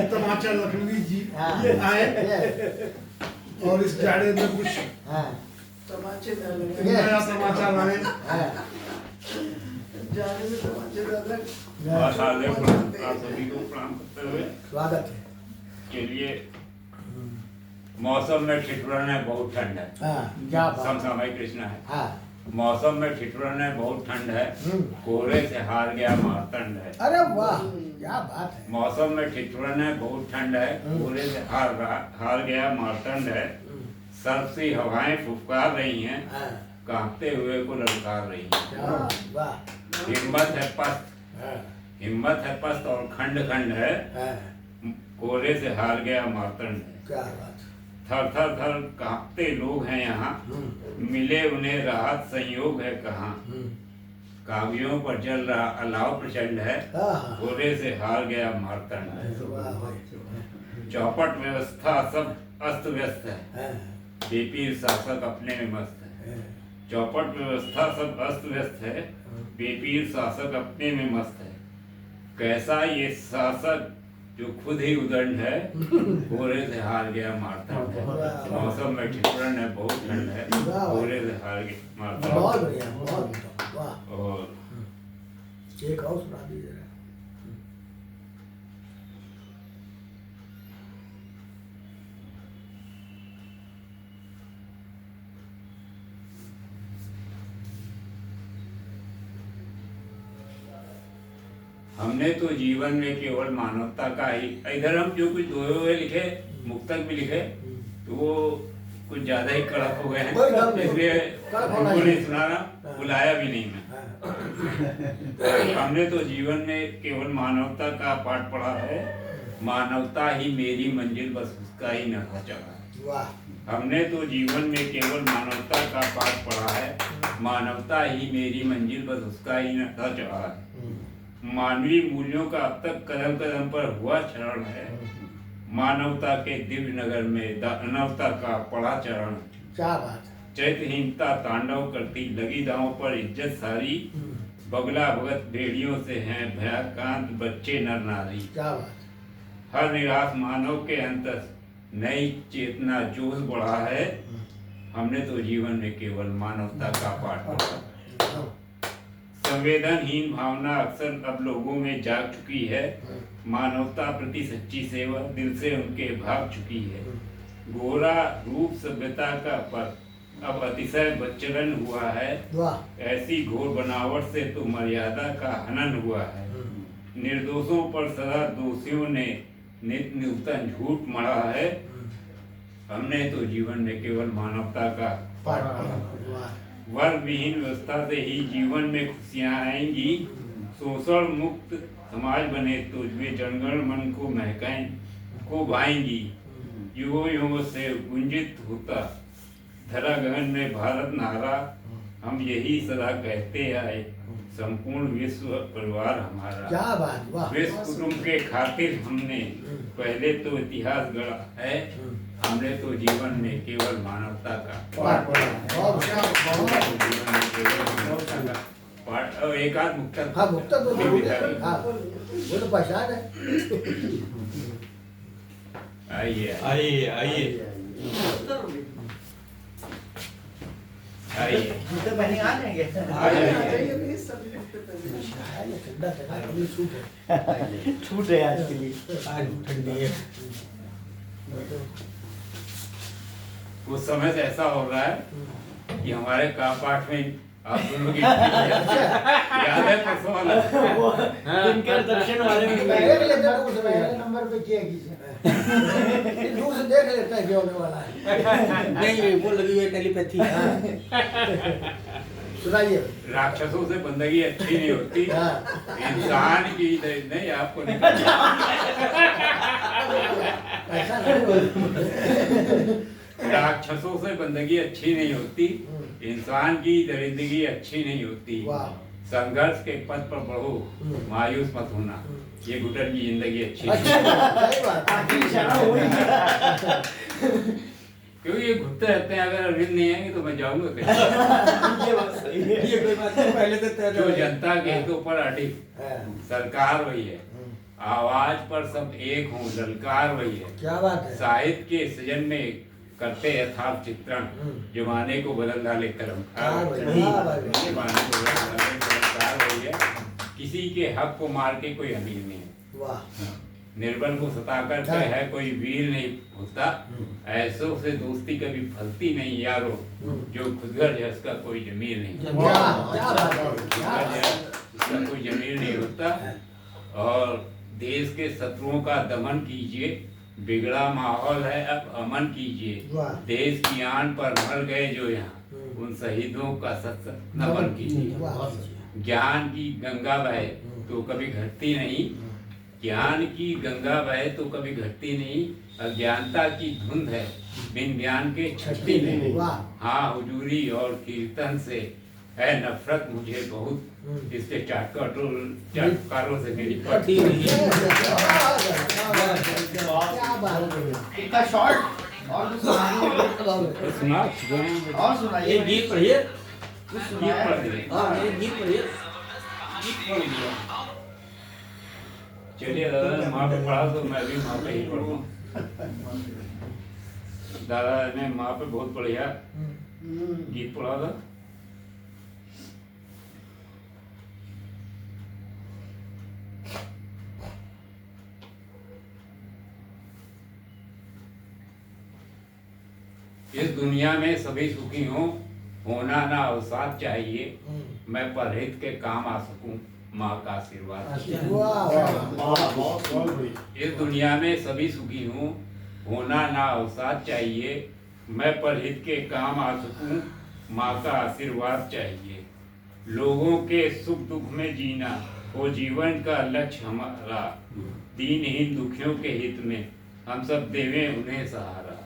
तमाचा लखनवी जी हाँ। आए ये और इस जाड़े में कुछ हाँ तमाचे नया तमाचा लाए। हाँ जाने में तमाचे ज्यादा आचार्य आप सभी को प्रणाम करते हुए स्वागत है। चलिए, मौसम में ठिठुरन है, बहुत ठंड है। हाँ क्या बात। समसामयिक कृष्ण है। हाँ मौसम में ठिठुरन है, बहुत ठंड है। कोहरे से हार गया मार्तंड है। अरे वाह क्या बात है। मौसम में ठिठुरन है, बहुत ठंड है। कोहरे से हार गया मार्तंड है। सर्द सी हवाएं फुफकार रही हैं, हाँ कांपते हुए को ललकार रही हैं। क्या वाह। हिम्मत है पस्त, हाँ हिम्मत है पस्त और खंड खंड है। हाँ कोहरे से हार गया मार्तंड है। क्या बात। थर थर थर कांपते लोग हैं यहाँ, मिले उन्हें राहत संयोग है कहाँ। काव्यों पर जल रहा अलाव प्रचंड है, हाँ कोहरे से हार गया मार्तंड है। वाह। चौपट व्यवस्था सब अस्त व्यस्त है, हाँ बेपीर शासक अपने में मस्त है। चौपट व्यवस्था सब अस्त व्यस्त है, बेपीर शासक अपने में मस्त है। कैसा ये शासक जो खुद ही उदंड है, कोहरे से हार गया मार्तंड है। मौसम में ठिठुरन है, बहुत ठंड है, कोहरे से हार गया मार्तंड। बहुत बढ़िया बहुत बढ़िया, वाह। और एक और सुना दीजिए। हमने तो जीवन में केवल मानवता का ही, इधर हम जो कुछ दोहे हुए लिखे, मुक्तक भी लिखे, तो वो कुछ ज्यादा ही कड़क हो गए हैं, कोई बात नहीं। इसलिए कड़क होना उनको नहीं चाहिए। सुनाना, बुलाया भी नहीं मैं। हमने तो जीवन में केवल मानवता का पाठ पढ़ा है, मानवता ही मेरी मंजिल बस उसका ही नशा चढ़ा है। वाह। हमने तो जीवन में केवल मानवता का पाठ पढ़ा है, मानवता ही मेरी मंजिल बस उसका ही नशा चढ़ा है। मानवीय मूल्यों का अब तक कदम कदम पर हुआ क्षरण है, मानवता के दिव्य नगर में दानवता का पड़ा चरण। क्या बात। चैत्यहीनता तांडव करती लगी दांव पर इज्जत सारी, बगला भगत भेड़ियों से हैं भयाकांत बच्चे नर नारी। क्या बात। हर निराश मानव के अंतर नई चेतना जोश बढ़ा है, हमने तो जीवन में केवल मानवता का पाठ पढ़ा। संवेदनहीन भावना अक्सर अब लोगों में जाग चुकी है, मानवता प्रति सच्ची सेवा दिल से उनके भाग चुकी है। गोरा रूप सभ्यता का पर अब अतिशय बच्चलन हुआ है, वाह। ऐसी घोर बनावट से तो मर्यादा का हनन हुआ है। निर्दोषों पर सदा दोषियों ने नित नूतन झूठ मढ़ा है, हमने तो जीवन में केवल मानवता का पाठ पढ़ा। वाह। वर्ग विहीन व्यवस्था से ही जीवन में खुशियां आएंगी, शोषण मुक्त समाज बने तो वे जनगण मन को महकाएं को भाएंगी। युगों युगों से गुंजित होता धरा गगन में भारत नारा, हम यही सदा कहते आए संपूर्ण विश्व परिवार हमारा। क्या बात। वाह। विश्व कुटुंब के खातिर हमने पहले तो इतिहास गढ़ा है, हमने तो जीवन में केवल मानवता का वाह, पाठ पढ़ा बहुत है। बहुत। जीवन में केवल मानवता का पाठ और एक आध मुक्तक हाँ मुक्तक तो भी जरूर लिखा है। है। हाँ वो तो पहचान है। आइए आइए आइए आइए जूते पहने आ जाएंगे। आइए। ठंडा ठंडा अभी सूट है। छूट है आज के लिए। आज ठंडी है। कुछ समय से ऐसा हो रहा है कि हमारे पाठ में आप दोनों की याद है परसों वाला? दिनकर दर्शन वाले में पहले भी लेते हैं उस पहले समय। नंबर पे किया किसी दूर से देख लेते हैं क्या होने वाला है। नहीं वो लगी हुई टेलीपैथी। सुनाइए। राक्षसों से बंदगी अच्छी नहीं होती, हाँ। इंसान की नहीं आपको नहीं। ऐसा नहीं। राक्षसों से बंदगी अच्छी नहीं होती, इंसान की दरिंदगी अच्छी नहीं होती। वाह। संघर्ष के पथ पर बढ़ो, मायूस मत होना, ये घुटन की जिंदगी अच्छी नहीं। सही बात। आखिरी इशारा हुआ। क्योंकि ये घुटते रहते हैं, अगर अरविंद नहीं आएंगे तो मैं जाऊंगा कैसे? ये बात सही है। ये कोई बात नहीं, पहले तो तय जो था। जनता के हितों पर अड़ी हाँ। सरकार वही है, आवाज पर सब एक हों, ललकार वही है। क्या बात है। साहित्य के सृजन में करते यथार्थ चित्रण, जमाने को बदल डाले कर्मकार वही है। जमाने को बदल डाले कर्मकार वही है। किसी के हक को मार के कोई अमीर नहीं है। वाह। निर्बल को सताकर के है कोई वीर नहीं होता। ऐसों से दोस्ती कभी फलती नहीं यारो, जो खुदगर्ज है उसका कोई जमीर नहीं। क्या बात है। खुदगर्ज है उसका कोई जमीर नहीं होता। और देश के शत्रुओं का दमन कीजिए, बिगड़ा माहौल है अब अमन कीजिए। वाह। देश की आन पर मर गए जो यहाँ, उन शहीदों का सत नमन कीजिए। वाह। ज्ञान की गंगा बहे तो कभी घटती नहीं, ज्ञान की गंगा बहे तो कभी घटती नहीं। अज्ञानता की धुंध है बिन ज्ञान के छटती नहीं। वाह। हाँ हुजूरी और कीर्तन से है नफरत मुझे बहुत, इससे चाटकारों से मेरी पड़ती नहीं है। क्या बात है। इतना शॉर्ट और कुछ सुनाइए। सुना चुके हैं। और सुनाइए। एक गीत पढ़िए। कुछ गीत सुनाया पढ़ दिए। हाँ एक गीत पढ़िए। चलिए दादा माँ पे पढ़ा तो मैं भी माँ पे ही पढ़ूँ। दादा ने माँ पे बहुत बढ़िया गीत पढ़ा था। इस दुनिया में सभी सुखी हों, होना ना अवसाद चाहिए। मैं परहित के काम आ सकूं, माँ का आशीर्वाद। वाह। इस दुनिया में सभी सुखी हों, होना ना अवसाद चाहिए। मैं परहित के काम आ सकूं, माँ का आशीर्वाद चाहिए। लोगों के सुख दुख में जीना हो जीवन का लक्ष्य हमारा। दीनहीन दुखियों के हित में हम सब देवें उन्हें सहारा।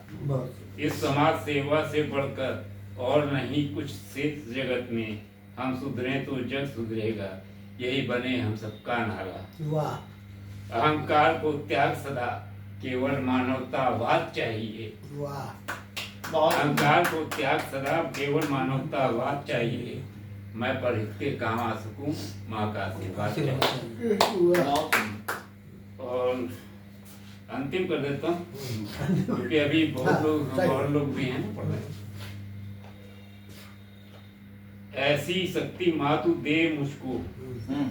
इस समाज सेवा से बढ़कर और नहीं कुछ शेष जगत में। हम सुधरें तो जग सुधरेगा, यही बने हम सबका नारा। वाह। अहंकार को त्याग सदा, केवल मानवतावाद चाहिए। वाह। अहंकार को त्याग सदा, केवल मानवतावाद चाहिए। मैं परहित के काम आ सकूं, माँ का आशीर्वाद चाहिए। और अंतिम कर देता हूँ क्योंकि अभी बहुत लोग भी हैं पढ़ रहे हैं। ऐसी शक्ति माँ तू दे मुझको,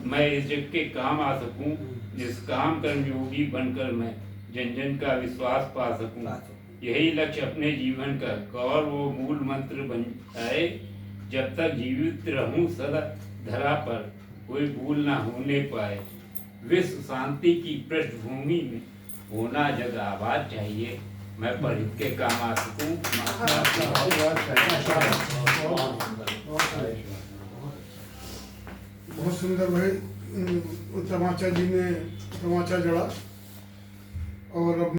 मैं इस जग के काम आ सकूं। जिस काम कर्मयोगी बनकर मैं जन जन का विश्वास पा सकूं। यही लक्ष्य अपने जीवन का और वो मूल मंत्र बन जाए। जब तक जीवित रहूं सदा धरा पर, कोई भूल ना होने पाए। विश्व शांति की पृष्ठभूमि में होना जग आबाद चाहिए। मैं परित के काम आ सकूं। बहुत सुंदर भाई। तमाचा जी ने तमाचा जड़ा और अब